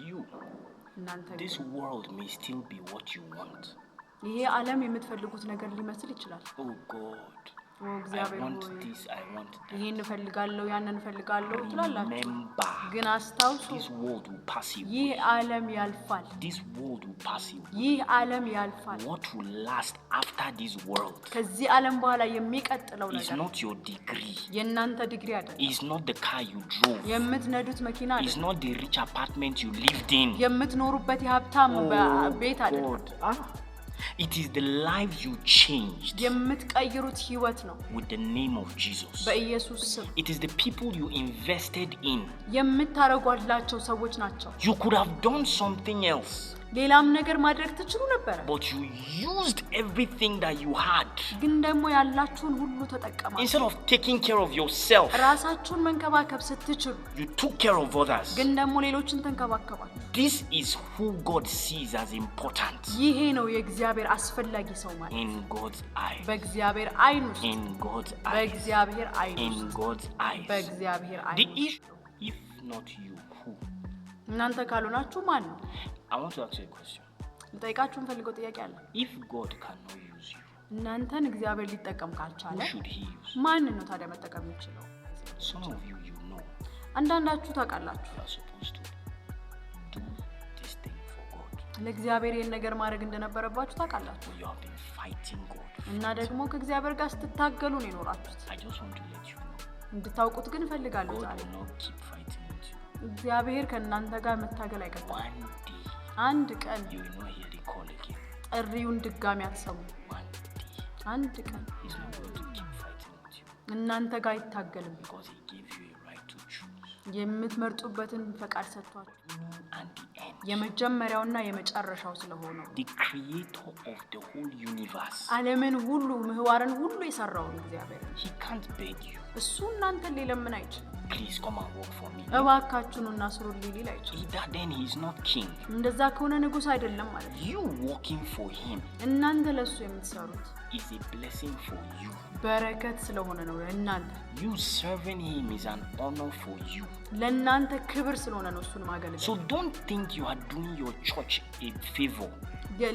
You, this world may still be what you want. ይሄ ዓለም የምትፈልጉት ነገር ሊመስል ይችላል። Oh God, I want this, I want that. ይሄን ፈልጋለሁ ያንን ፈልጋለሁ ትላላችሁ። Remember, ግን አስታውሱ this world will pass away. ይህ ዓለም ያልፋል። This world will pass away. ይህ ዓለም ያልፋል። What will last after this world? ከዚህ ዓለም በኋላ የሚቀጥለው It's ነገር not your degree. የናንተ ዲግሪ አይደለም። It's not the car you drove. የምትነዱት መኪና አይደለም። It's not the rich apartment you lived in. የምትኖሩበት የሀብታም ቤት አይደለም። It is the life you changed የምትቀይሩት ህይወት ነው with the name of Jesus. በኢየሱስ ስም። It is the people you invested in. የምታረጓላቸው ሰዎች ናቸው። You could have done something else. ሌላም ነገር ማድረግ ትችሉ ነበር። But you used everything that you had. ግን ደግሞ ያላችሁን ሁሉ ተጠቀማችሁ። Instead of taking care of yourself, ራሳችሁን መንከባከብ ስትችሉ you took care of others. ግን ደግሞ ሌሎችን ተንከባከባችሁ። This is who God sees as important. ይሄ ነው የእግዚአብሔር አስፈላጊ ሰው ማለት። In God's eyes. በእግዚአብሔር አይን ውስጥ። In God's eyes. በእግዚአብሔር አይን ውስጥ. In God's eyes. በእግዚአብሔር አይን The issue, if not you, who? እናንተ ካልሆናችሁ ማን ነው? I want to ask you a question. ልጠይቃችሁ ፈልገው ጥያቄ አለ። If God cannot use you, እናንተን እግዚአብሔር ሊጠቀም ካልቻለ who should he use? ማን ነው ታዲያ መጠቀም የሚችለው? Some of you know. አንዳንዳችሁ ታውቃላችሁ። You are supposed to do this thing for God. ለእግዚአብሔር ይሄን ነገር ማድረግ እንደነበረባችሁ ታውቃላችሁ። You have been fighting God. እና ደግሞ ከእግዚአብሔር ጋር ስትታገሉ ነው የኖራችሁት። I just want to let you know. እንድታውቁት ግን እፈልጋለሁ ዛሬ። God will not keep fighting with you. እግዚአብሔር ከእናንተ ጋር መታገል አይቀርም። One day, አንድ ቀን you will not hear the call again. ጥሪውን ድጋሚ አትሰሙ። One day, አንድ ቀን he's not going to keep fighting with you. እናንተ ጋር አይታገልም። Because he gave you a right to choose. የምትመርጡበትን ፈቃድ ሰጥቷችሁ And the end. የመጀመሪያውና የመጨረሻው ስለሆነው The creator of the whole universe. ዓለምን ሁሉ ምህዋርን ሁሉ የሰራው እግዚአብሔር He can't beg you. እሱ እናንተን ሊለምን አይችልም። Please come and work for me. እባካችሁና ስሩልኝ ሊል አይችልም። Then he is not king. እንደዛ ከሆነ ንጉስ አይደለም ማለት ነው። You working for him እናንተ ለሱ የምትሰሩት is a blessing for you. በረከት ስለሆነ ነው ለእናንተ። You serving him is an honor for you. ለእናንተ ክብር ስለሆነ ነው እሱን ማገልገል። So don't think you are doing your church a favor.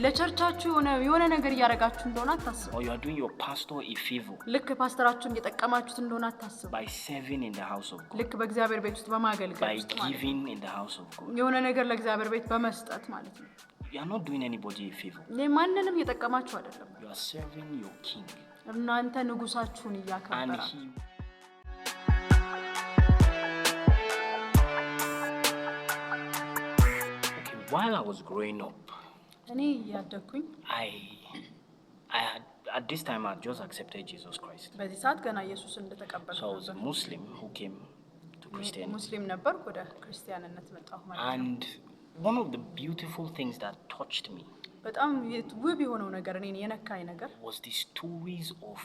ለቸርቻችሁ የሆነ ነገር እያደረጋችሁ እንደሆነ አታስቡ። Or you are doing your pastor a favor. ልክ ፓስተራችሁን እየጠቀማችሁት እንደሆነ አታስቡ። By serving in the house of God. ልክ በእግዚአብሔር ቤት ውስጥ በማገልገል ውስጥ ማለት ነው። By giving in the house of God. የሆነ ነገር ለእግዚአብሔር ቤት በመስጠት ማለት ነው። You are not doing anybody a favor. ለማንንም እየጠቀማችሁ አይደለም። You are serving your king. እናንተ ንጉሳችሁን እያከበራችሁ While I was growing up, እኔ ያደኩኝ at this time I just accepted Jesus Christ. በዚህ ሰዓት ገና ኢየሱስ እንደተቀበልኩ So I was a Muslim who came to Christianity. ሙስሊም ነበርኩ ወደ ክርስቲያንነት መጣሁ ማለት ነው። And one of the beautiful things that touched me በጣም ውብ የሆነው ነገር እኔን የነካኝ ነገር was the stories of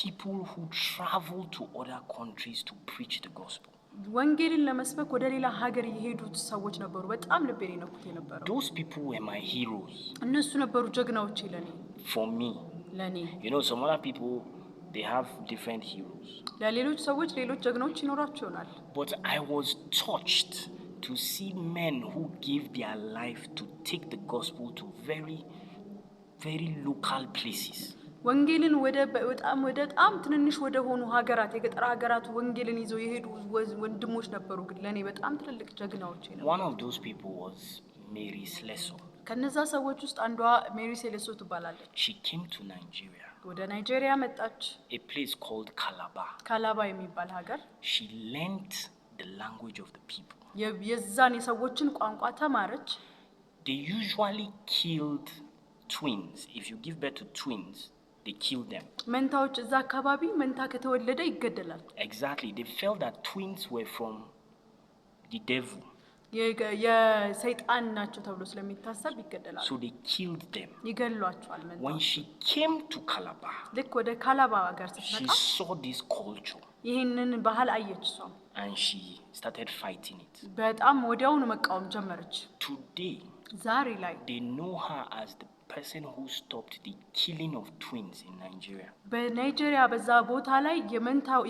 people who travel to other countries to preach the gospel. ወንጌልን ለመስበክ ወደ ሌላ ሀገር የሄዱት ሰዎች ነበሩ። በጣም ልቤን የነኩት የነበረው Those people were my heroes. እነሱ ነበሩ ጀግናዎቼ ለኔ። For me. ለኔ. You know, some other people they have different heroes. ለሌሎች ሰዎች ሌሎች ጀግናዎች ይኖራቸው ይሆናል። But I was touched to see men who gave their life to take the gospel to very, very local places. ወንጌልን ወደ በጣም ትንንሽ ወደ ሆኑ ሀገራት የገጠር ሀገራት ወንጌልን ይዘው የሄዱ ወንድሞች ነበሩ። ግን ለኔ በጣም ትልልቅ ጀግናዎች ነበሩ። One of those people was Mary Slessor. ከነዛ ሰዎች ውስጥ አንዷ ሜሪ ሴሌሶ ትባላለች። She came to Nigeria. ወደ ናይጄሪያ መጣች። A place called Calabar. ካላባ የሚባል ሀገር። She learned the language of the people. የዛን የሰዎችን ቋንቋ ተማረች። They usually killed twins. If you give birth to twins, they kill them. መንታዎች እዛ አካባቢ መንታ ከተወለደ ይገደላል። Exactly. They felt that twins were from the devil. የሰይጣን ናቸው ተብሎ ስለሚታሰብ ይገደላሉ። So they killed them. ይገሏቸዋል መንታ። When she came to Calabar, ልክ ወደ ካላባ ሀገር ስትመጣ she saw this culture. ይሄንን ባህል አየች እሷ። And she started fighting it. በጣም ወዲያውኑ መቃወም ጀመረች። Today, ዛሬ ላይ they know her as the person who stopped the killing of twins in Nigeria. በናይጄሪያ በዛ ቦታ ላይ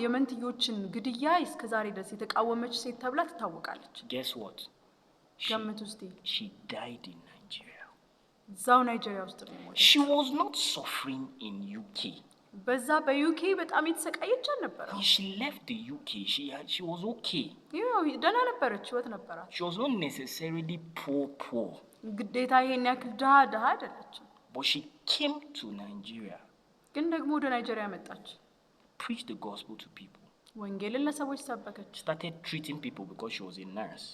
የመንትዮችን ግድያ እስከ ዛሬ ድረስ የተቃወመች ሴት ተብላ ትታወቃለች። Guess what? She died in Nigeria. እዛው ናይጄሪያ ውስጥ ነው የሞተው። She was not suffering in UK. በዛ በዩኬ በጣም የተሰቃየች አልነበረም። When she left the UK, she was okay. ያው ደህና ነበረች፣ ህይወት ነበራት። She was not necessarily poor. ግዴታ ይሄን ያክል ድሃ አይደለችም። But she came to Nigeria. ግን ደግሞ ወደ ናይጄሪያ መጣች። Preached the gospel to people. ወንጌልን ለሰዎች ሰበከች። Started treating people because she was a nurse.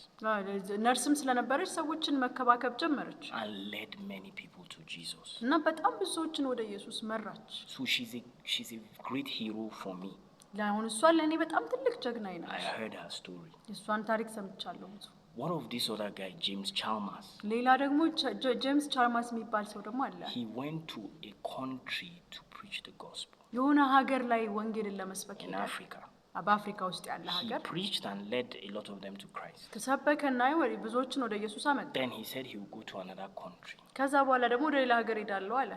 ነርስም ስለነበረች ሰዎችን መከባከብ ጀመረች። And led many people to Jesus. እና በጣም ብዙ ሰዎችን ወደ ኢየሱስ መራች። So she's a great hero for me. ለአሁን እሷ ለኔ በጣም ትልቅ ጀግናዬ ነች። I heard her story. እሷን ታሪክ ሰምቻለሁ። What of this other guy, James Chalmers? ሌላ ደግሞ ጄምስ ቻልማርስ የሚባል ሰው ደግሞ አለ። He went to a country to preach the gospel. የሆነ ሀገር ላይ ወንጌልን ለመስበክ in Africa. በአፍሪካ ውስጥ ያለ ሀገር He preached and led a lot of them to Christ. ተሰበከና ብዙዎችን ወደ ኢየሱስ አመጣ። Then he said he would go to another country. ከዛ በኋላ ደግሞ ወደ ሌላ ሀገር ሄዳለሁ አለ።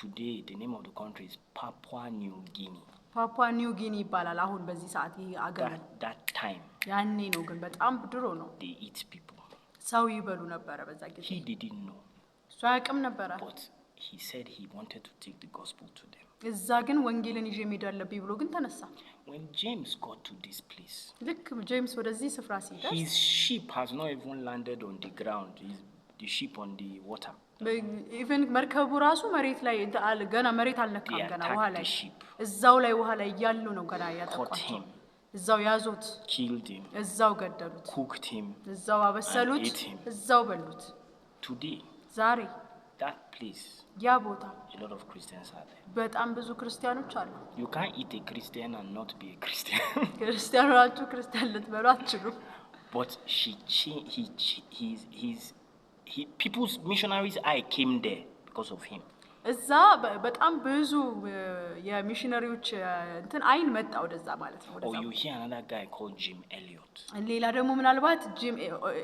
Today the name of the country is Papua New Guinea. ፓፑዋ ኒው ጊኒ ይባላል። አሁን በዚህ ሰዓት ይሄ ሀገር that time ያኔ ነው፣ ግን በጣም ድሮ ነው። they eat people. ሰው ይበሉ ነበር በዛ ጊዜ። He didn't know. እሱ አያውቅም ነበር። But he said he wanted to take the gospel to them. እዛ ግን ወንጌልን ይዤ መሄድ አለብኝ ብሎ ግን ተነሳ። When James got to this place, ልክ ጄምስ ወደዚህ ስፍራ ሲደርስ his ship has not even landed on the ground. The ship on the water. ኢቨን መርከቡ ራሱ መሬት ላይ ገና መሬት አልነካም፣ They ገና ውሃ ላይ attacked the ship. እዛው ላይ ውሃ ላይ ያሉ ነው ገና Caught ያጠቋቸው። him. እዛው ያዙት፣ Killed him. እዛው ገደሉት፣ Cooked him. እዛው አበሰሉት፣ And ate him. እዛው በሉት። Today, ዛሬ that place, ያ ቦታ a lot of Christians are there. በጣም ብዙ ክርስቲያኖች አሉ። You can't eat a Christian and not be a Christian. ክርስቲያኖቹ ክርስቲያን ልትበሉ አትችሉም። But people's missionaries' eye came there because of him. እዛ በጣም ብዙ የሚሽነሪዎች እንትን አይን መጣ ወደዛ ማለት ነው። Or you hear another guy called Jim Elliot. ሌላ ደግሞ ምናልባት ጂም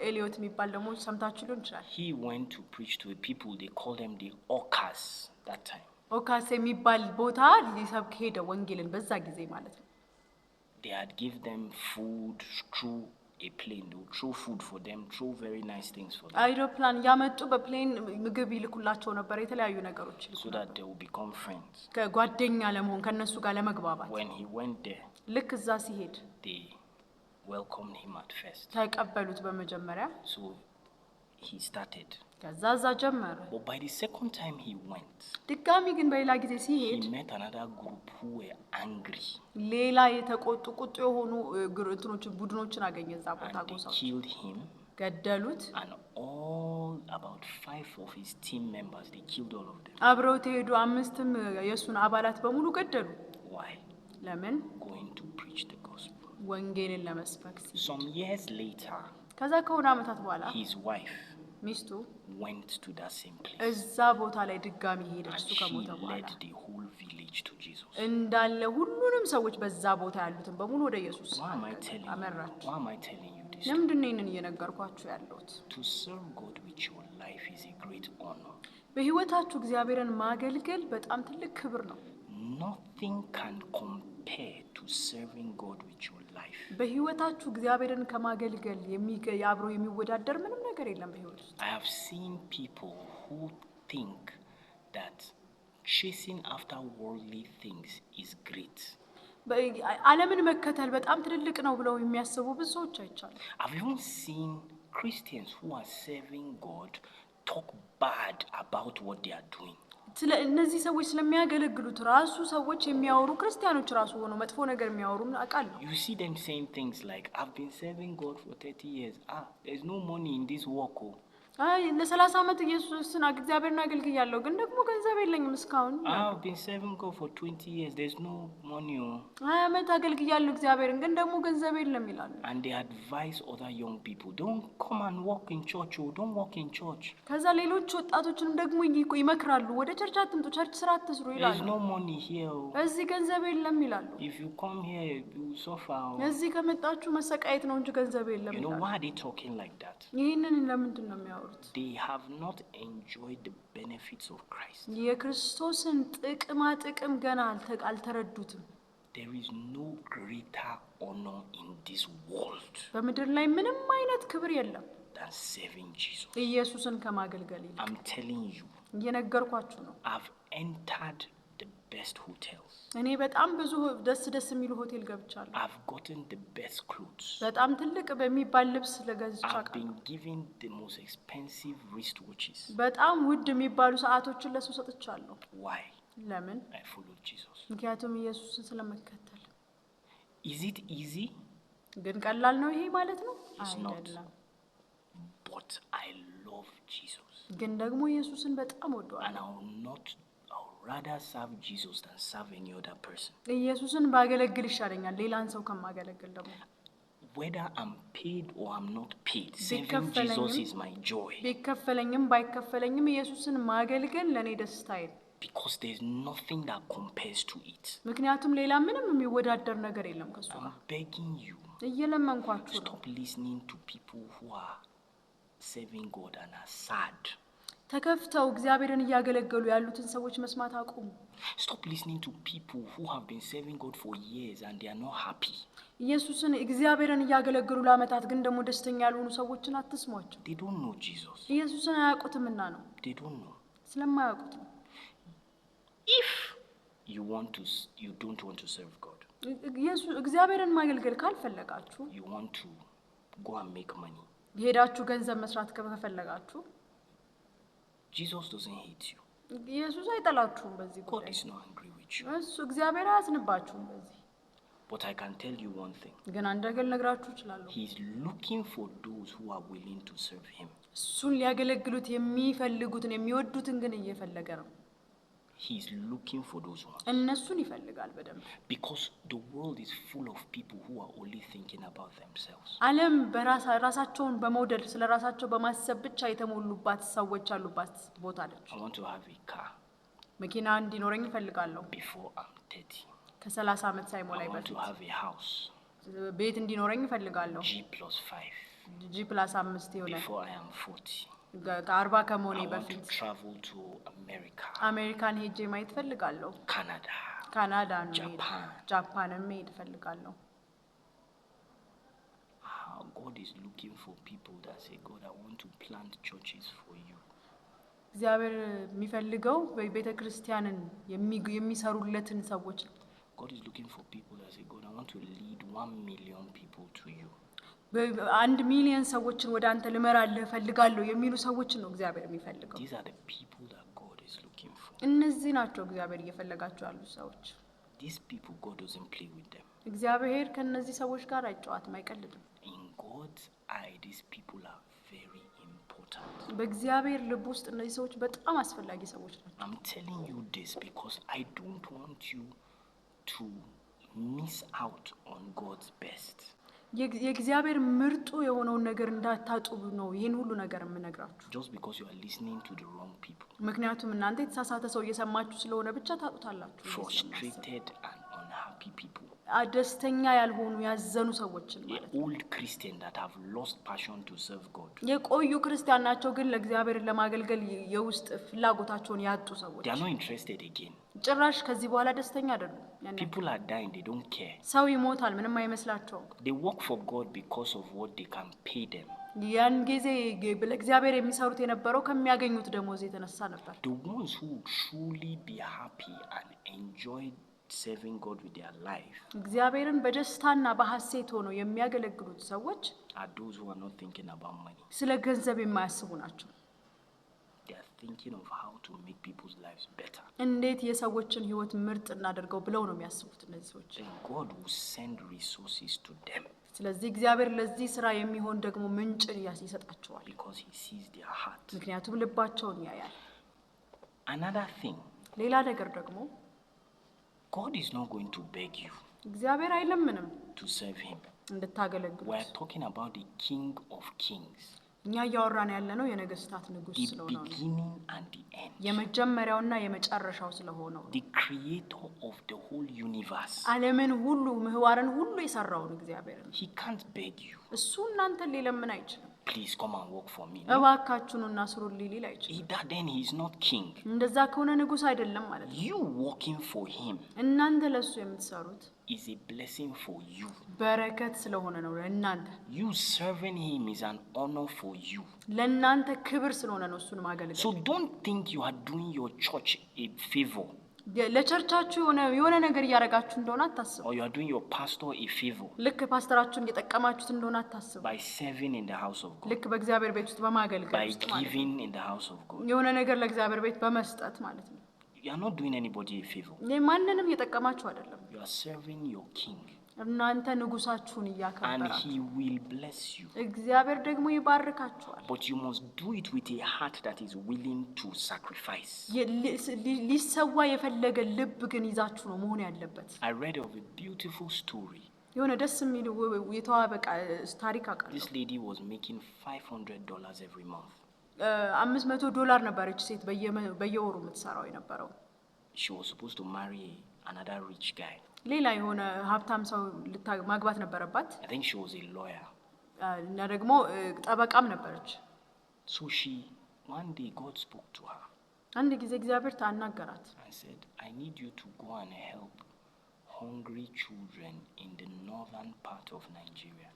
ኤሊዮት የሚባል ደግሞ ሰምታችሁ ሊሆን ይችላል። He went to preach to a people, they called them the Okas that time. ኦካስ የሚባል ቦታ ሊሰብክ ሄደ ወንጌልን በዛ ጊዜ ማለት ነው። They had given them food through a plane. They would throw food for them, throw very nice things for them. አይሮፕላን ያመጡ በፕሌን ምግብ ይልኩላቸው ነበር፣ የተለያዩ ነገሮች ይልኩ so that they would become friends. ከጓደኛ ለመሆን ከነሱ ጋር ለመግባባት። When he went there, ልክ እዛ ሲሄድ they welcomed him at first. ተቀበሉት በመጀመሪያ። So he started. ከዛ እዛ ጀመረ። But by the second time he went, ድጋሚ ግን በሌላ ጊዜ ሲሄድ he met another group who were angry. ሌላ የተቆጡ ቁጡ የሆኑ ቡድኖችን አገኘ እዛ ቦታ። And they ጎሳዎች killed him. ገደሉት። And all about 5 of his team members, they killed all of them. አብረው ተሄዱ 5ም የሱን አባላት በሙሉ ገደሉ። Why? ለምን? Going to preach the gospel. ወንጌልን ለመስበክ። Some years later, ከዛ ከሆነ አመታት በኋላ his wife ሚስቱ went to that same place. እዛ ቦታ ላይ ድጋሚ ሄደች። And እሱ she ከሞተ በኋላ led the whole village to Jesus. እንዳለ ሁሉንም ሰዎች በዛ ቦታ ያሉትን በሙሉ ወደ ኢየሱስ Why am I telling አመራች። you? Why am I telling you this? ለምንድን ነው ይሄንን እየነገርኳችሁ ያለሁት? To serve God with your life is a great honor. በህይወታችሁ እግዚአብሔርን ማገልገል በጣም ትልቅ ክብር ነው። Nothing can compare to serving God with your life. በህይወታችሁ እግዚአብሔርን ከማገልገል አብሮ የሚወዳደር ምንም ነገር የለም በህይወት ውስጥ። I have seen people who think that chasing after worldly things is great. ዓለምን መከተል በጣም ትልቅ ነው ብለው የሚያስቡ ብዙ ሰዎች አይቻሉ። I've even seen Christians who are serving God talk bad about what they are doing. እነዚህ ሰዎች ስለሚያገለግሉት ራሱ ሰዎች የሚያወሩ ክርስቲያኖች ራሱ ሆኖ መጥፎ ነገር የሚያወሩ አውቃለሁ። You see them saying things like, I've been serving God for 30 years. There's no money in this work. ለ30 ዓመት ኢየሱስን እግዚአብሔርን አገልግያለሁ ግን ደግሞ ገንዘብ የለኝም እስካሁን። I've been serving God for 20 years. There's no money. 20 ዓመት አገልግያለሁ እግዚአብሔርን ግን ደግሞ ገንዘብ የለም ይላሉ። And they advise other young people, don't come and walk in church. Don't walk in church. ከዛ ሌሎች ወጣቶችንም ደግሞ ይመክራሉ፣ ወደ ቸርች አትምጡ፣ ቸርች ስራ አትስሩ ይላሉ። There's no money here. እዚህ ገንዘብ የለም ይላሉ። If you come here, you suffer. እዚህ ከመጣችሁ መሰቃየት ነው እንጂ ገንዘብ የለም You know ይላሉ። why are they talking like that? ይሄንን ለምንድን ነው የሚያወሩት? They have not enjoyed the benefits of Christ. የክርስቶስን ጥቅም ገና አልተረዱትም። There is no greater honor in this world በምድር ላይ ምንም አይነት ክብር የለም than serving Jesus. ኢየሱስን ከማገልገል ይልቅ I'm telling you, እየነገርኳችሁ ነው። I've entered the best hotels. እኔ በጣም ብዙ ደስ የሚሉ ሆቴል ገብቻለሁ። I've gotten the best clothes. በጣም ትልቅ በሚባል ልብስ ለገዝቻለሁ። I've been given the most expensive wristwatches. በጣም ውድ የሚባሉ ሰዓቶችን ለሱ ሰጥቻለሁ። Why? ለምን? I followed Jesus. ምክንያቱም ኢየሱስን ስለመከተል። Is it easy? ግን ቀላል ነው ይሄ ማለት ነው? It's not. አይደለም። But I love Jesus. ግን ደግሞ ኢየሱስን በጣም ወደዋለሁ። And I would rather serve Jesus than serve any other person. ኢየሱስን ባገለግል ይሻለኛል ሌላን ሰው ከማገለግል ደግሞ። Whether I'm paid or I'm not paid, serving Jesus is my joy. ቢከፈለኝም ባይከፈለኝም ኢየሱስን ማገልገል ለኔ ደስታዬ ነው። Because there's nothing that compares to it. ምክንያቱም ሌላ ምንም የሚወዳደር ነገር የለም ከሱ ጋር። I'm begging you, እየለመንኳችሁ ነው። stop listening to people who are serving God and are sad. ተከፍተው እግዚአብሔርን እያገለገሉ ያሉትን ሰዎች መስማት አቁሙ። Stop listening to people who have been serving God for years and they are not happy. ኢየሱስን እግዚአብሔርን እያገለገሉ ለዓመታት ግን ደግሞ ደስተኛ ያልሆኑ ሰዎችን አትስሟቸው። They don't know Jesus. ኢየሱስን አያውቁትምና ነው። They don't know. ስለማያውቁት ነው። If you don't want to serve God. ኢየሱስ እግዚአብሔርን ማገልገል ካልፈለጋችሁ You want to go and make money. ሄዳችሁ ገንዘብ መስራት ከፈለጋችሁ Jesus doesn't hate you. ኢየሱስ አይጠላችሁም በዚህ God ጉዳይ። is not angry with you. እሱ እግዚአብሔር አያዝንባችሁም በዚህ። But I can tell you one thing. ግን አንድ ነገር ልነግራችሁ እችላለሁ። He is looking for those who are willing to serve him. እሱን ሊያገለግሉት የሚፈልጉትን የሚወዱትን ግን እየፈለገ ነው። He is looking for those ones. እነሱን ይፈልጋል በደንብ። Because the world is full of people who are only thinking about themselves. ዓለም ራሳቸውን በመውደድ ስለራሳቸው በማሰብ ብቻ የተሞሉባት ሰዎች ያሉባት ቦታ ነች። I want to have a car መኪና እንዲኖረኝ እፈልጋለሁ before I'm 30. ከ30 ዓመት ሳይሞላኝ I want to በፊት have a house ቤት እንዲኖረኝ እፈልጋለሁ። G+5 G+5 ይሆናል before I am 40. ከ40 ከመሆኔ I want to በፊት travel to America, አሜሪካን ሄጄ ማየት እፈልጋለሁ። Canada, ካናዳን Japan. ጃፓንን መሄድ እፈልጋለሁ። God is looking for people that say, God, I want to plant churches for you. እግዚአብሔር የሚፈልገው በቤተ ክርስቲያንን የሚሰሩለትን ሰዎች ነው። God is looking for people that say, God, I want to lead 1 million people to you. 1 ሚሊዮን ሰዎችን ወደ አንተ ልመራልህ እፈልጋለሁ የሚሉ ሰዎችን ነው እግዚአብሔር የሚፈልገው። These are the people that God is looking for. እነዚህ ናቸው እግዚአብሔር እየፈለጋቸው ያሉ ሰዎች። These people, God doesn't play with them. እግዚአብሔር ከነዚህ ሰዎች ጋር አይጫወትም፣ አይቀልድም። In God's eye, these people are very important. በእግዚአብሔር ልብ ውስጥ እነዚህ ሰዎች በጣም አስፈላጊ ሰዎች ናቸው። I'm telling you this because I don't want you to miss out on God's best. የእግዚአብሔር ምርጡ የሆነውን ነገር እንዳታጡ ነው ይሄን ሁሉ ነገር የምነግራችሁ። Just because you are listening to the wrong people. ምክንያቱም እናንተ የተሳሳተ ሰው እየሰማችሁ ስለሆነ ብቻ ታጡታላችሁ። Frustrated and unhappy people. ደስተኛ ያልሆኑ ያዘኑ ሰዎችን ማለት ነው። Old Christians that have lost passion to serve God. የቆዩ ክርስቲያን ናቸው ግን ለእግዚአብሔር ለማገልገል የውስጥ ፍላጎታቸውን ያጡ ሰዎች። They are not interested again. ጭራሽ ከዚህ በኋላ ደስተኛ አይደሉም። People are dying, they don't care. ሰው ይሞታል ምንም አይመስላቸውም። They work for God because of what they can pay them. ያን ጊዜ ለእግዚአብሔር የሚሰሩት የነበረው ከሚያገኙት ደሞዝ የተነሳ ነበር። The ones who truly be happy and enjoy serving God with their life እግዚአብሔርን በደስታና በሐሴት ሆነው የሚያገለግሉት ሰዎች are those who are not thinking about money. ስለ ገንዘብ የማያስቡ ናቸው። They are thinking of how to make people's lives better. እንዴት የሰዎችን ህይወት ምርጥ እናደርገው ብለው ነው የሚያስቡት እነዚህ ሰዎች። And God will send resources to them ስለዚህ እግዚአብሔር ለዚህ ስራ የሚሆን ደግሞ ምንጭን ይሰጣቸዋል። because he sees their heart. ምክንያቱም ልባቸውን ያያል። Another thing, ሌላ ነገር ደግሞ God is not going to beg you እግዚአብሔር አይለምንም to serve him. እንድታገለግሉት። We are talking about the King of Kings, እኛ እያወራን ያለነው የነገስታት ንጉስ the ስለሆነ ነው። beginning and the end, የመጀመሪያውና የመጨረሻው ስለሆነው the creator of the whole universe. ዓለምን ሁሉ ምህዋርን ሁሉ የሰራውን እግዚአብሔርን He can't beg you. እሱ እናንተን ሊለምን አይችልም። please come and work for me. እባካችሁና ስሩልኝ ሊል አይችልም። Then he is not king. እንደዛ ከሆነ ንጉስ አይደለም ማለት ነው። You working for him እናንተ ለሱ የምትሰሩት is a blessing for you. በረከት ስለሆነ ነው ለእናንተ። You serving him is an honor for you. ለእናንተ ክብር ስለሆነ ነው እሱን ማገልገል። So don't think you are doing your church a favor. ለቸርቻችሁ የሆነ ነገር ያረጋችሁ እንደሆነ አታስቡ። Or you are doing your pastor a favor. ልክ ፓስተራችሁን እየጠቀማችሁት እንደሆነ አታስቡ። By serving in the house of God. ልክ በእግዚአብሔር ቤት ውስጥ በማገልገል ውስጥ ማለት ነው። By giving in the house of God. የሆነ ነገር ለእግዚአብሔር ቤት በመስጠት ማለት ነው። You are not doing anybody a favor. ማንንም እየጠቀማችሁ አይደለም። You are serving your king. እናንተ ንጉሳችሁን እያከበራችሁ and he will bless you. እግዚአብሔር ደግሞ ይባርካችኋል። But you must do it with a heart that is willing to sacrifice. ሊሰዋ የፈለገ ልብ ግን ይዛችሁ ነው መሆን ያለበት። I read of a beautiful story. የሆነ ደስ የሚል የተዋበ ታሪክ አውቃለሁ። This lady was making $500 every month. $500 ነበረች ሴት በየወሩ የምትሰራው የነበረው። She was supposed to marry another rich guy. ሌላ የሆነ ሀብታም ሰው ማግባት ነበረባት። I think she was a lawyer. እና ደግሞ ጠበቃም ነበረች። So one day God spoke to her. አንድ ጊዜ እግዚአብሔር ታናገራት። And said, I need you to go and help hungry children in the northern part of Nigeria.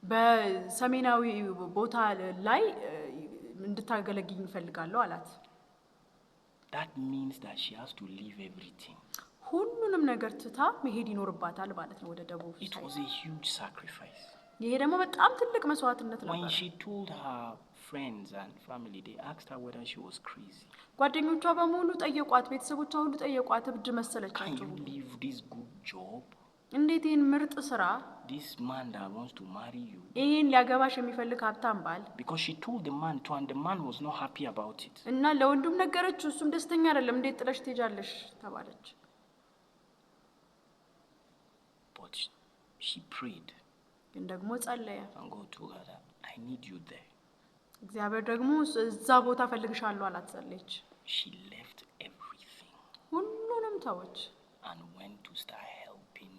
በሰሜናዊ ቦታ ላይ እንድታገለግኝ እፈልጋለሁ አላት። That means that she has to leave everything. ሁሉንም ነገር ትታ መሄድ ይኖርባታል ማለት ነው ወደ ደቡብ። It was a huge sacrifice. ይሄ ደግሞ በጣም ትልቅ መስዋዕትነት ነበር። When she told her friends and family, they asked her whether she was crazy. ጓደኞቿ በሙሉ ጠየቋት፣ ቤተሰቦቿ ሁሉ ጠየቋት፣ እብድ መሰለቻቸው። Can you leave this good job? እንዴት ይሄን ምርጥ ስራ This man that wants to marry you. ይሄን ሊያገባሽ የሚፈልግ ሀብታም ባል Because she told the man too, and the man was not happy about it. እና ለወንዱም ነገረችው፣ እሱም ደስተኛ አይደለም። እንዴት ጥለሽ ትሄጃለሽ ተባለች። But she prayed. ግን ደግሞ ጸለየ። And God told her that I need you there. እግዚአብሔር ደግሞ እዛ ቦታ ፈልግሻለሁ አላት። ጸለየች። She left everything. ሁሉንም ተወች። And went to start helping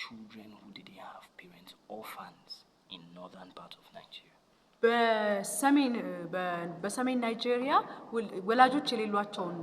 children who didn't have parents, orphans in northern part of Nigeria. በሰሜን ናይጄሪያ ወላጆች የሌሏቸውን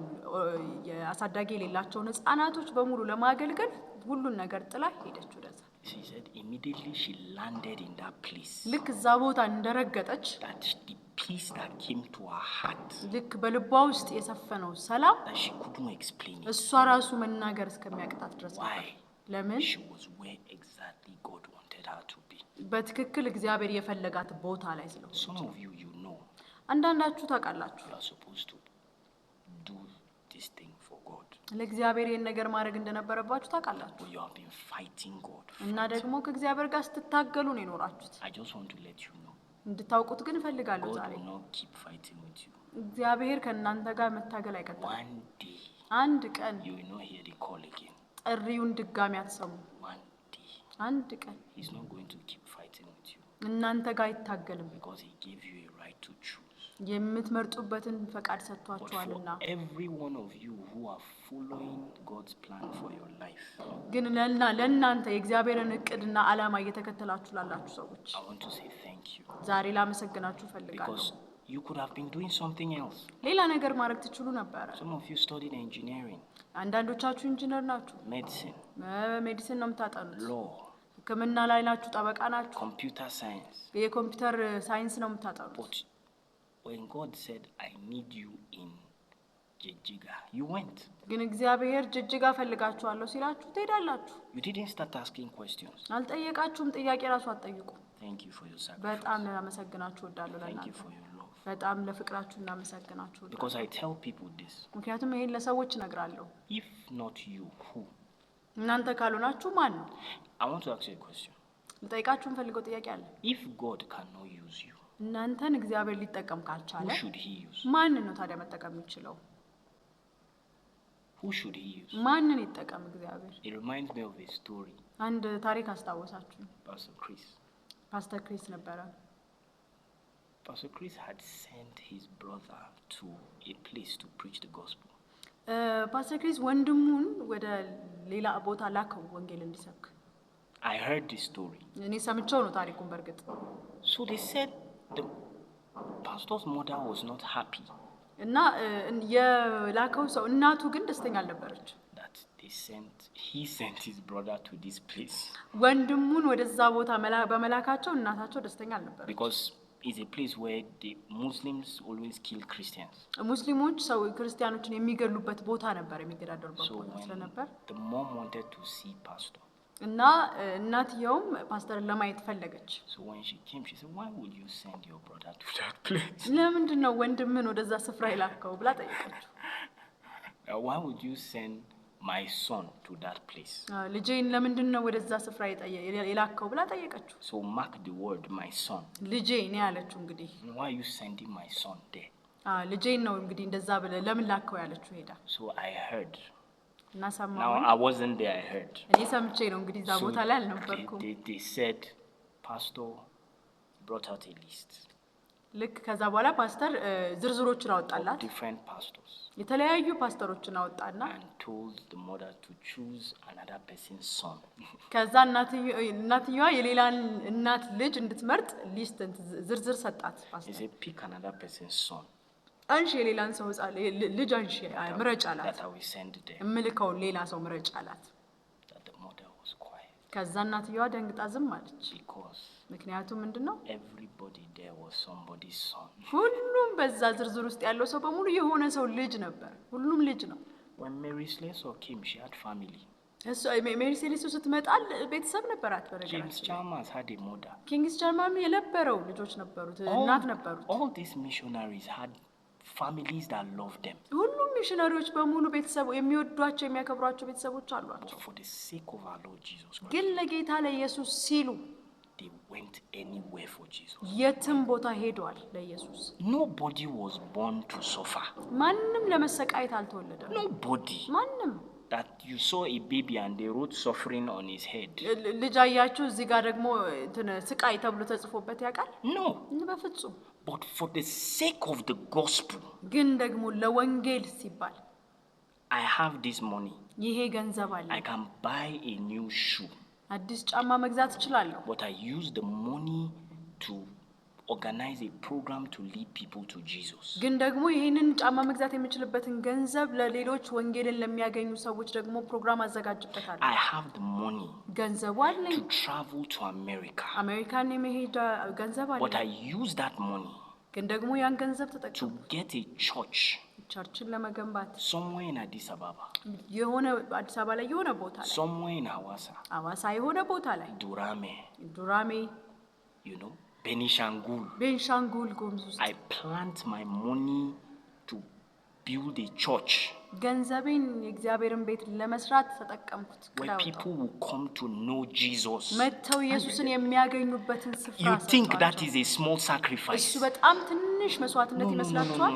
አሳዳጊ የሌላቸውን ህፃናቶች በሙሉ ለማገልገል ሁሉን ነገር ጥላ ሄደች ወደዛ። She said immediately she landed in that place. ልክ እዛ ቦታ እንደረገጠች that the peace that came to her heart. ልክ በልቧ ውስጥ የሰፈነው ሰላም that she couldn't explain it. እሷ ራሱ መናገር እስከሚያቅታት ድረስ ነበር። ለምን? She was where exactly God wanted her to be. በትክክል እግዚአብሔር የፈለጋት ቦታ ላይ ስለሆነች። Some of you know. አንዳንዳችሁ ታውቃላችሁ። You are supposed to do this thing for God. ለእግዚአብሔር ይሄን ነገር ማድረግ እንደነበረባችሁ ታውቃላችሁ። You have been fighting God. እና ደግሞ ከእግዚአብሔር ጋር ስትታገሉ ነው የኖራችሁት። I just want to let you know. እንድታውቁት ግን እፈልጋለሁ ዛሬ። God will not keep fighting with you. እግዚአብሔር ከእናንተ ጋር መታገል አይቀጥልም። One day. አንድ ቀን you will not hear the call again. ጥሪውን ድጋሚ አትሰሙ። One day. አንድ ቀን He's not going to keep fighting with you. እናንተ ጋር አይታገልም። Because he gave you a right to choose. የምትመርጡበትን ፈቃድ ሰጥቷችኋልና። Every one of you who are following God's plan for your life. ግን ለእናንተ የእግዚአብሔርን እቅድና ዓላማ እየተከተላችሁ ላላችሁ ሰዎች I want to say thank you. ዛሬ ላመሰግናችሁ ፈልጋለሁ። Because you could have been doing something else. ሌላ ነገር ማድረግ ትችሉ ነበር። Some of you studied engineering. አንዳንዶቻችሁ ኢንጂነር ናችሁ። Medicine. ሜዲሲን ነው የምታጠኑት። Law. ሕክምና ላይ ናችሁ፣ ጠበቃ ናችሁ። Computer science. የኮምፒውተር ሳይንስ ነው የምታጠኑት። But when God said, I need you in Jijjiga, you went. ግን እግዚአብሔር ጅጅጋ ፈልጋችኋለሁ ሲላችሁ ትሄዳላችሁ። You didn't start asking questions. አልጠየቃችሁም። ጥያቄ ራሱ አትጠይቁ። Thank you for your sacrifice. በጣም እናመሰግናችሁ እወዳለሁ Thank you ለእናንተ። for your love. በጣም ለፍቅራችሁ እናመሰግናችሁ እወዳለሁ። Because I tell people this. ምክንያቱም ይሄን ለሰዎች እነግራለሁ። If not you, who? እናንተ ካልሆናችሁ ማን ነው? I want to ask you a question. ልጠይቃችሁ የምፈልገው ጥያቄ አለ። If God cannot use you, እናንተን እግዚአብሔር ሊጠቀም ካልቻለ who should he use? ማንን ነው ታዲያ መጠቀም የሚችለው? Who should he use? ማንን ይጠቀም እግዚአብሔር? It reminds me of a story. አንድ ታሪክ አስታወሳችሁ። Pastor Chris. ፓስተር ክሪስ ነበረ። Pastor Chris had sent his brother to a place to preach the gospel. ፓስተር ክሪስ ወንድሙን ወደ ሌላ ቦታ ላከው ወንጌል እንዲሰብክ። I heard this story. እኔ ሰምቼው ነው ታሪኩን በርግጥ። So they said The pastor's mother was not happy እና የላከው ሰው እናቱ ግን ደስተኛ አልነበረች። that he sent his brother to this place. ወንድሙን ወደዛ ቦታ በመላካቸው እናታቸው ደስተኛ አልነበረች። Because it's a place where the Muslims always kill Christians. ሙስሊሞች ሰው ክርስቲያኖችን የሚገሉበት ቦታ ነበር፣ የሚገዳደሩበት ቦታ ስለነበር the mom wanted to see pastor. እና እናትየውም ፓስተርን ለማየት ፈለገች። So when she came, she said, "Why would you send your brother to that place?" ለምንድን ነው ወንድምን ወደዛ ስፍራ የላከው ብላ ጠየቀችው። Why would you send my son to that place? ልጄን ለምንድን ነው ወደዛ ስፍራ የላከው ብላ ጠየቀችው። So mark the word my son. ልጄ ነው ያለችው። እንግዲህ why are you sending my son there? ልጄን ነው እንግዲህ እንደዛ ብለ ለምን ላከው ያለችው ሄዳ። So I heard. እና ሰማሁ። Now I wasn't there, I heard. እኔ ሰምቼ ነው እንግዲህ እዛ ቦታ ላይ አልነበርኩም። They said pastor brought out a list. ልክ ከዛ በኋላ ፓስተር ዝርዝሮችን አወጣላት። Different pastors. የተለያዩ ፓስተሮችን አወጣና and told the mother to choose another person's son. ከዛ እናትየዋ የሌላን እናት ልጅ እንድትመርጥ ሊስት ዝርዝር ሰጣት ፓስተር። He said pick another person's son. አንሺ የሌላን ሰው ልጅ አንሺ ምረጭ አላት። That I will send them. እምልከው ሌላ ሰው ምረጭ አላት። That the mother was quiet. ከዛ እናትየዋ ደንግጣ ዝም አለች። Because ምክንያቱም ምንድነው? everybody there was somebody's son. ሁሉም በዛ ዝርዝር ውስጥ ያለው ሰው በሙሉ የሆነ ሰው ልጅ ነበር። ሁሉም ልጅ ነው። When Mary Slessor came, she had family. እሱ ሜሪ ሴሊስ ስትመጣ ቤተሰብ ነበራት። በረጋግጥ James Chalmers had a mother. ኪንግስ ቻርማም የነበረው ልጆች ነበሩት፣ እናት ነበሩት። All these missionaries had families that loved them. ሁሉም ሚሽነሪዎች በሙሉ ቤተሰብ የሚወዷቸው የሚያከብሯቸው ቤተሰቦች አሏቸው። For the sake of our Lord Jesus Christ, ግን ለጌታ ለኢየሱስ ሲሉ they went anywhere for Jesus. የትም ቦታ ሄደዋል ለኢየሱስ። Nobody was born to suffer. ማንንም ለመሰቃየት አልተወለደም። Nobody. ማንንም That you saw a baby and they wrote suffering on his head. ልጅ አያችሁ እዚህ ጋር ደግሞ ስቃይ ተብሎ ተጽፎበት ያውቃል? No. በፍጹም። But for the sake of the gospel, ግን ደግሞ ለወንጌል ሲባል I have this money. ይሄ ገንዘብ አለ። I can buy a new shoe. አዲስ ጫማ መግዛት እችላለሁ። But I use the money to organize a program to lead people to Jesus. ግን ደግሞ ይሄንን ጫማ መግዛት የምችልበትን ገንዘብ ለሌሎች ወንጌልን ለሚያገኙ ሰዎች ደግሞ ፕሮግራም አዘጋጅበታለሁ። I have the money ገንዘቡ አለኝ። to travel to America. አሜሪካን የመሄድ ገንዘብ አለኝ። But I use that money ግን ደግሞ ያን ገንዘብ ተጠቅሞ to get a church ቸርችን ለመገንባት somewhere in Addis Ababa, የሆነ አዲስ አበባ ላይ የሆነ ቦታ ላይ somewhere in Hawassa, አዋሳ የሆነ ቦታ ላይ ዱራሜ you know, Benishangul. ቤንሻንጉል ጉሙዝ ውስጥ I plant my money to build a church ገንዘቤን የእግዚአብሔርን ቤት ለመስራት ተጠቀምኩት። where people will come to know Jesus. መተው ኢየሱስን የሚያገኙበትን ስፍራ You think that is a small sacrifice? እሱ በጣም ትንሽ መስዋዕትነት ይመስላችኋል?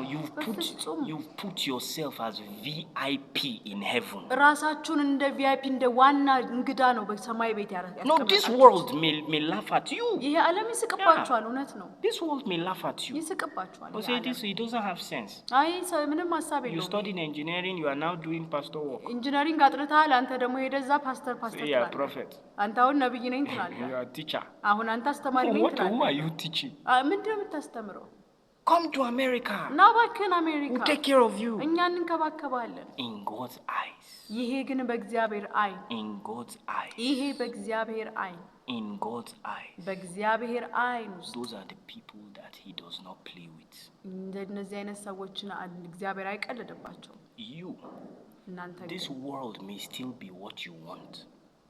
You've put yourself as VIP in heaven. ራሳችሁን እንደ VIP እንደ ዋና እንግዳ ነው በሰማይ ቤት ያስቀምጣችሁ። No, this world may laugh at you. ይሄ ዓለም ይስቅባችኋል። እውነት ነው። This world may laugh at you. ይስቅባችኋል። But say this, it doesn't have sense. አይ ምንም ሐሳብ You የለውም። studied engineering, you are now doing pastor work. ኢንጂነሪንግ አጥርተሃል፣ አንተ ደግሞ ሄደዛ ፓስተር You are ትላለህ። prophet. አንተ አሁን ነብይ ነኝ ትላለህ። You are teacher. አሁን አንተ አስተማሪ ነኝ Who ትላለህ። are you teaching? ምንድን ነው የምታስተምረው? Come to America. ና እባክህን አሜሪካ፣ We'll take care of you. እኛ እንከባከባለን። In God's eyes. ይሄ ግን በእግዚአብሔር አይን፣ In God's eyes. ይሄ በእግዚአብሔር አይን፣ In God's eyes. በእግዚአብሔር አይን ውስጥ Those are the people that he does not play with. እንደነዚህ አይነት ሰዎችን እግዚአብሔር አይቀልድባቸውም። You, እናንተ this world may still be what you want.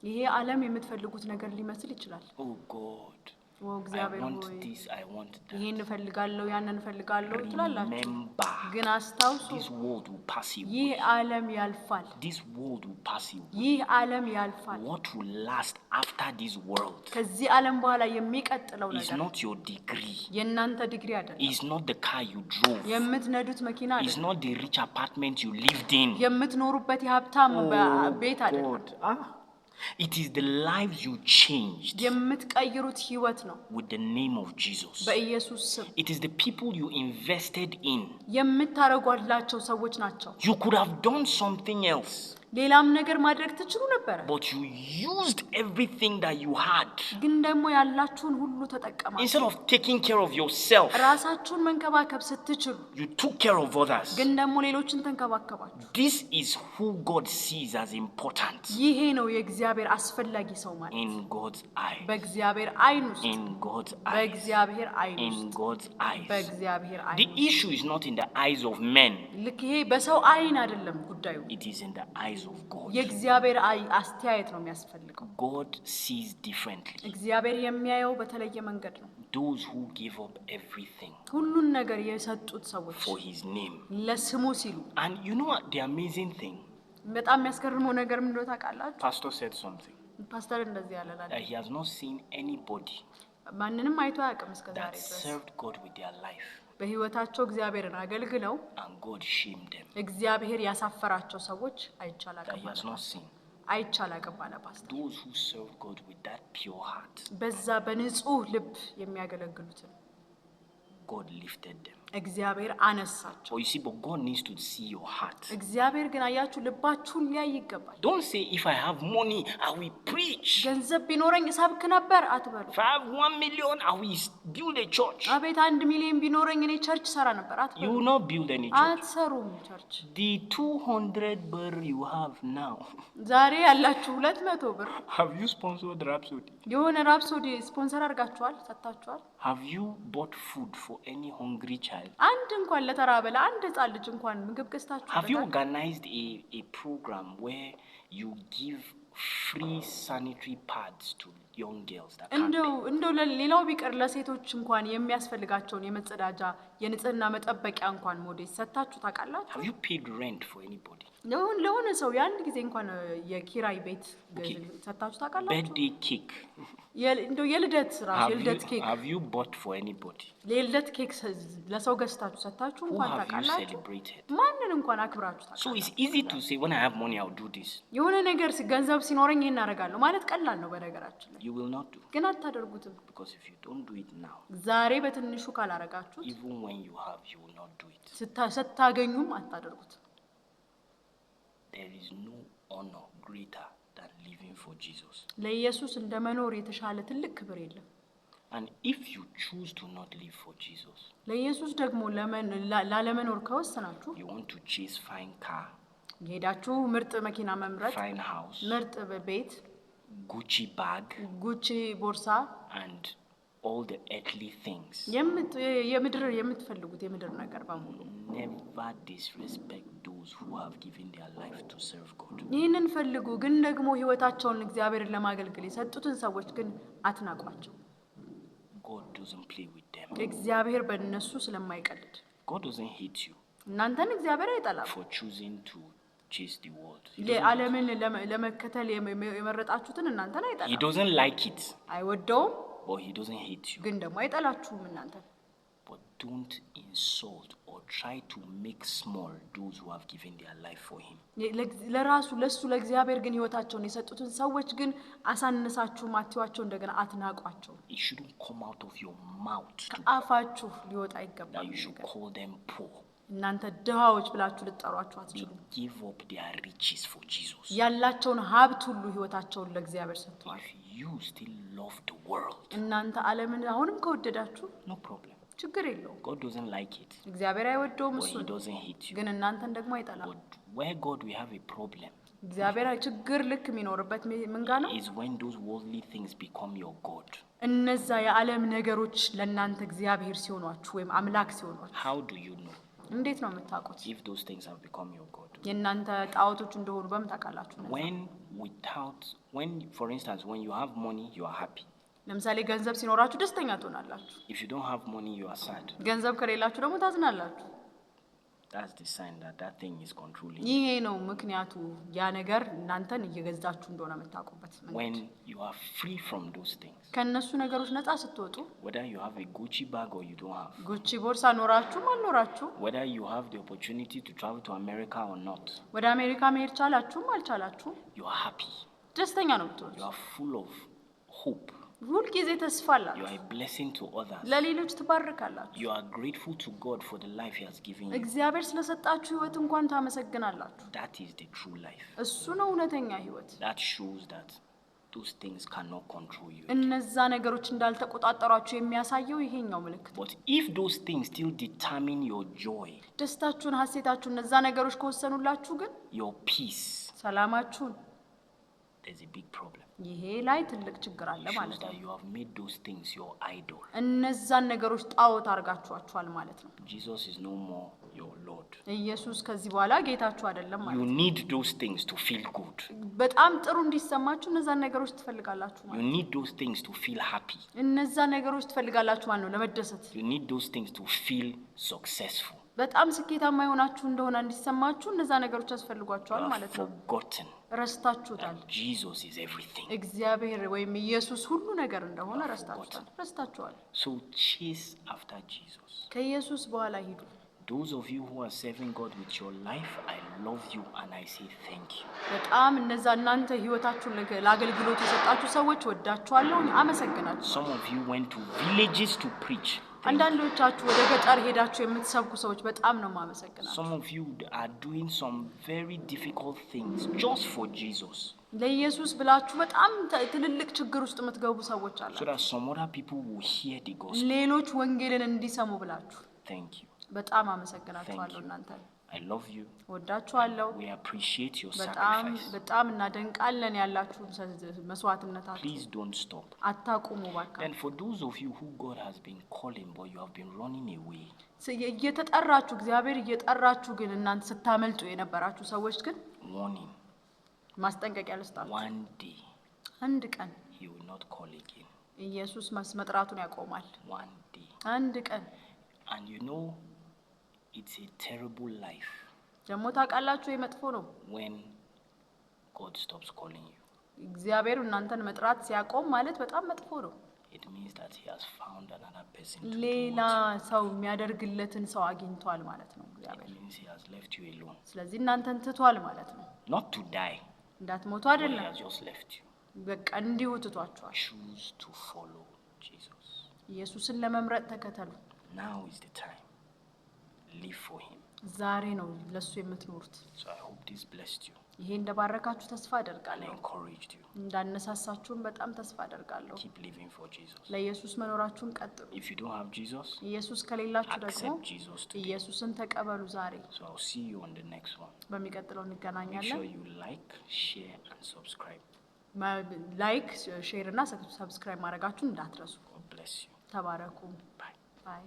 ይሄ ዓለም የምትፈልጉት ነገር ሊመስል ይችላል። Oh God, I እግዚአብሔር want ሆይ this, I want that. ይሄን እፈልጋለሁ ያንን እፈልጋለሁ ትላላችሁ። Remember, ግን አስታውሱ this world will pass ይህ away. ዓለም ያልፋል። This world will pass away. ይህ ዓለም ያልፋል። What will last after this world ከዚህ ዓለም በኋላ የሚቀጥለው is ነገር not your degree, የእናንተ ዲግሪ አይደለም። is not the car you drove, የምትነዱት መኪና is አይደለም። not the rich apartment you lived in. የምትኖሩበት የሀብታም ቤት አይደለም። God. It is the lives you changed የምትቀይሩት ህይወት ነው with the name of Jesus. በኢየሱስ ስም። It is the people you invested in. የምታረጓላቸው ሰዎች ናቸው። You could have done something else. ሌላም ነገር ማድረግ ትችሉ ነበር but you used everything that you had. ግን ደግሞ ያላችሁን ሁሉ ተጠቀማችሁ Instead of taking care of yourself, ራሳችሁን መንከባከብ ስትችሉ you took care of others. ግን ደግሞ ሌሎችን ተንከባከባችሁ This is who God sees as important ይሄ ነው የእግዚአብሔር አስፈላጊ ሰው ማለት in God's eyes. በእግዚአብሔር አይን ውስጥ In God's eyes. በእግዚአብሔር አይን In ውስጥ God's eyes. በእግዚአብሔር The አይን issue is not in the eyes of men, ልክ ይሄ በሰው አይን አይደለም ጉዳዩ it is in the eyes of God. የእግዚአብሔር አስተያየት ነው የሚያስፈልገው God sees differently. እግዚአብሔር የሚያየው በተለየ መንገድ ነው Those who give up everything ሁሉን ነገር የሰጡት ሰዎች for His name. ለስሙ ሲሉ And you know what the amazing thing? በጣም የሚያስገርመው ነገር ምን እንደሆነ ታውቃላችሁ Pastor said something ፓስተር እንደዚህ ያለላል that he has not seen anybody ማንንም አይቶ አያውቅም እስከዛሬ that ድረስ served God with their life በህይወታቸው እግዚአብሔርን አገልግለው and God shamed them. እግዚአብሔር ያሳፈራቸው ሰዎች That he አይቻላቀም has not seen. አይቻላቀም አለ ፓስተር Those who serve God with that pure heart, በዛ በንጹህ ልብ የሚያገለግሉትን God lifted them. እግዚአብሔር አነሳቸው But you see, but God needs to see your heart. እግዚአብሔር ግን አያችሁ ልባችሁን ሊያይ ይገባል Don't say, if I have money, I will preach. ገንዘብ ቢኖረኝ ሰብክ ነበር አትበሉ If I have 1 million, I will build a church. አቤት 1 ሚሊዮን ቢኖረኝ እኔ ቸርች ሰራ ነበር You አትበሉ will not build any church. አትሰሩም ቸርች The 200 birr you have now, ዛሬ ያላችሁ 200 ብር have you sponsored Rhapsody? የሆነ ራፕሶዲ ስፖንሰር አድርጋችኋል ሰጣችኋል Have you bought food for any hungry child? አንድ እንኳን ለተራበ ለአንድ ህጻን ልጅ እንኳን ምግብ ገዝታችሁ Have you organized a program where you give free sanitary pads to young girls that can't pay? እንደው ሌላው ቢቀር ለሴቶች እንኳን የሚያስፈልጋቸውን የመጸዳጃ የንጽህና መጠበቂያ እንኳን ሞዴል ሰጣችሁ ታውቃላችሁ Have you paid rent for anybody? ለሆነ ሰው ያን ጊዜ እንኳን የኪራይ ቤት ሰጣችሁ ታውቃላችሁ Birthday cake. እንደው የልደት ራሱ የልደት ኬክ Have you bought for anybody? የልደት ኬክ ለሰው ገዝታችሁ ሰጣችሁ Who እንኳን have you ታውቃላችሁ celebrated? ማንን እንኳን አክብራችሁ So ታውቃላችሁ it's easy to say, when I have money, I'll do this. የሆነ ነገር ገንዘብ ሲኖረኝ ይሄን አደርጋለሁ ማለት ቀላል ነው በነገራችን ላይ You will not do. ግን አታደርጉትም Because if you don't do it now, ዛሬ በትንሹ ካላረጋችሁት even when you have, you will not do it. ስታገኙም አታደርጉትም There is no honor greater than living for Jesus. ለኢየሱስ እንደመኖር የተሻለ ትልቅ ክብር የለም And if you choose to not live for Jesus, ለኢየሱስ ደግሞ ላለመኖር ከወሰናችሁ you want to chase fine car, ሄዳችሁ ምርጥ መኪና መምረጥ fine house, ምርጥ ቤት Gucci bag, ጉቺ ቦርሳ and all the earthly things, የምትፈልጉት የምድር ነገር በሙሉ never disrespect those who have given their life to serve God. ይህንን ፈልጉ ግን ደግሞ ህይወታቸውን እግዚአብሔርን ለማገልገል የሰጡትን ሰዎች ግን አትናቋቸው God doesn't play with them. እግዚአብሔር በእነሱ ስለማይቀልድ God doesn't hate you እናንተን እግዚአብሔር አይጠላም for choosing to chase the world. ለዓለምን ለመከተል የመረጣችሁትን እናንተን He አይጠላም doesn't like it, አይወደውም but he doesn't hate you. ግን ደግሞ አይጠላችሁም እናንተን But don't insult or try to make small those who have given their life for him. ለራሱ ለሱ ለእግዚአብሔር ግን ህይወታቸውን የሰጡትን ሰዎች ግን አሳንሳችሁ ማትዋቸው እንደገና አትናቋቸው It shouldn't come out of your mouth to, አፋችሁ ሊወጣ that ይገባል you should call them poor. እናንተ ድሃዎች ብላችሁ ልትጠሯቸው They አትችሉም give up their riches for Jesus. ያላቸውን ሀብት ሁሉ ህይወታቸውን ለእግዚአብሔር ሰጥተዋል If you still love the world, እናንተ ዓለምን አሁንም ከወደዳችሁ no problem. ችግር የለውም God doesn't like it, እግዚአብሔር አይወደውም but እሱ he doesn't hate you. ግን እናንተን ደግሞ አይጠላም But where God will have a problem እግዚአብሔር ችግር ልክ የሚኖርበት ምንጋ ነው is when those worldly things become your God. እነዛ የዓለም ነገሮች ለእናንተ እግዚአብሔር ሲሆኗችሁ ወይም አምላክ ሲሆኗችሁ How do you know እንዴት ነው የምታውቁት if those things have become your God? የእናንተ ጣዖቶች እንደሆኑ በምን ታውቃላችሁ When, for instance, when you have money, you are happy. ለምሳሌ ገንዘብ ሲኖራችሁ ደስተኛ ትሆናላችሁ If you don't have money, you are sad. ገንዘብ ከሌላችሁ ደግሞ ታዝናላችሁ That's the sign that that thing is controlling you. ይሄ ነው ምክንያቱ ያ ነገር እናንተን እየገዛችሁ እንደሆነ የምታውቁበት When you are free from those things, ከነሱ ነገሮች ነፃ ስትወጡ whether you have a Gucci bag or you don't have, ጉቺ ቦርሳ ኖራችሁም አልኖራችሁ whether you have the opportunity to travel to America or not, ወደ አሜሪካ መሄድ ቻላችሁም አልቻላችሁም you are happy. ደስተኛ ነው የምትሆኑት You are full of hope. ሁል ጊዜ ተስፋ You አላችሁ። are a blessing to others. ለሌሎች ትባርካላችሁ። You are grateful to God for the life He has given you. እግዚአብሔር ስለሰጣችሁ ህይወት እንኳን ታመሰግናላችሁ። That is the true life. እሱ ነው እውነተኛ ህይወት። That shows that those things cannot control you. እነዛ ነገሮች እንዳልተቆጣጠሯችሁ የሚያሳየው ይሄኛው ምልክት። But if those things still determine your joy, ደስታችሁን፣ ሀሴታችሁን እነዛ ነገሮች ከወሰኑላችሁ ግን your peace, ሰላማችሁን there's a big problem. ይሄ ላይ ትልቅ ችግር አለ It shows ማለት ነው። that you have made those things your idol. እነዛን ነገሮች ጣዖት አድርጋችኋቸዋል ማለት ነው። Jesus is no more your Lord. ኢየሱስ ከዚህ በኋላ ጌታችሁ አይደለም ማለት You ነው። need those things to feel good. በጣም ጥሩ እንዲሰማችሁ እነዛን ነገሮች ትፈልጋላችሁ ማለት You ነው። need those things to feel happy. እነዛ ነገሮች ትፈልጋላችሁ ማለት ነው ለመደሰት። You need those things to feel successful. በጣም ስኬታማ የሆናችሁ እንደሆነ እንዲሰማችሁ እነዛ ነገሮች You ያስፈልጓችኋል have ማለት ነው። forgotten ረስታችሁታል። that Jesus is everything. እግዚአብሔር ወይም ኢየሱስ ሁሉ ነገር እንደሆነ ረስታችኋል። So chase after Jesus. ከኢየሱስ በኋላ ሂዱ። Those of you who are serving God with your life, I love you and I say thank you. በጣም እነዛ እናንተ ህይወታችሁን ለአገልግሎት የሰጣችሁ ሰዎች ወዳችኋለሁ፣ አመሰግናችኋለሁ። Some of you went to villages to preach. Thank you. አንዳንዶቻችሁ ወደ ገጠር ሄዳችሁ የምትሰብኩ ሰዎች በጣም ነው ማመሰግናችሁ። Some of you are doing some very difficult things just for Jesus, ለኢየሱስ ብላችሁ በጣም ትልልቅ ችግር ውስጥ የምትገቡ ሰዎች so አላችሁ። that some other people will hear the gospel. ሌሎች ወንጌልን እንዲሰሙ ብላችሁ Thank you. በጣም አመሰግናችኋለሁ። እናንተ I love you. ወዳችኋለሁ። We appreciate your በጣም sacrifice. በጣም እናደንቃለን ያላችሁ መስዋዕትነታችሁ። Please don't stop. አታቁሙ ባካ። Then for those of you who God has been calling but you have been running away, እየተጠራችሁ እግዚአብሔር እየጠራችሁ ግን እናንተ ስታመልጡ የነበራችሁ ሰዎች ግን warning, ማስጠንቀቂያ ልስጣችሁ። one day አንድ ቀን He will not call again. ኢየሱስ መጥራቱን ያቆማል። One day. አንድ ቀን And you know, it's a terrible life ደግሞ ታውቃላችሁ የመጥፎ ነው። when God stops calling you. እግዚአብሔር እናንተን መጥራት ሲያቆም ማለት በጣም መጥፎ ነው። It means that He has found another person to do ሌላ what. ሰው የሚያደርግለትን ሰው አግኝቷል ማለት ነው It እግዚአብሔር። means He has left you alone. ስለዚህ እናንተን ትቷል ማለት ነው። Not to die, እንዳትሞቱ but He አይደለም፣ has just left you. በቃ እንዲሁ ትቷችኋል። Choose to follow Jesus. ኢየሱስን ለመምረጥ ተከተሉ። Now is the time. Live for Him. ዛሬ ነው ለሱ የምትኖሩት። So I hope this blessed you ይሄ እንደባረካችሁ ተስፋ and አደርጋለሁ። encouraged you. እንዳነሳሳችሁም በጣም ተስፋ አደርጋለሁ። Keep living for Jesus. ለኢየሱስ መኖራችሁን ቀጥሉ። If you don't have Jesus, ኢየሱስ ከሌላችሁ ደግሞ accept Jesus today. ኢየሱስን ተቀበሉ ዛሬ። So I'll see you on the next one. በሚቀጥለው Make እንገናኛለን። sure you like, share, and subscribe. ላይክ፣ ሼር እና ሰብስክራይብ ማድረጋችሁን እንዳትረሱ። God bless you. ተባረኩ። Bye. ባይ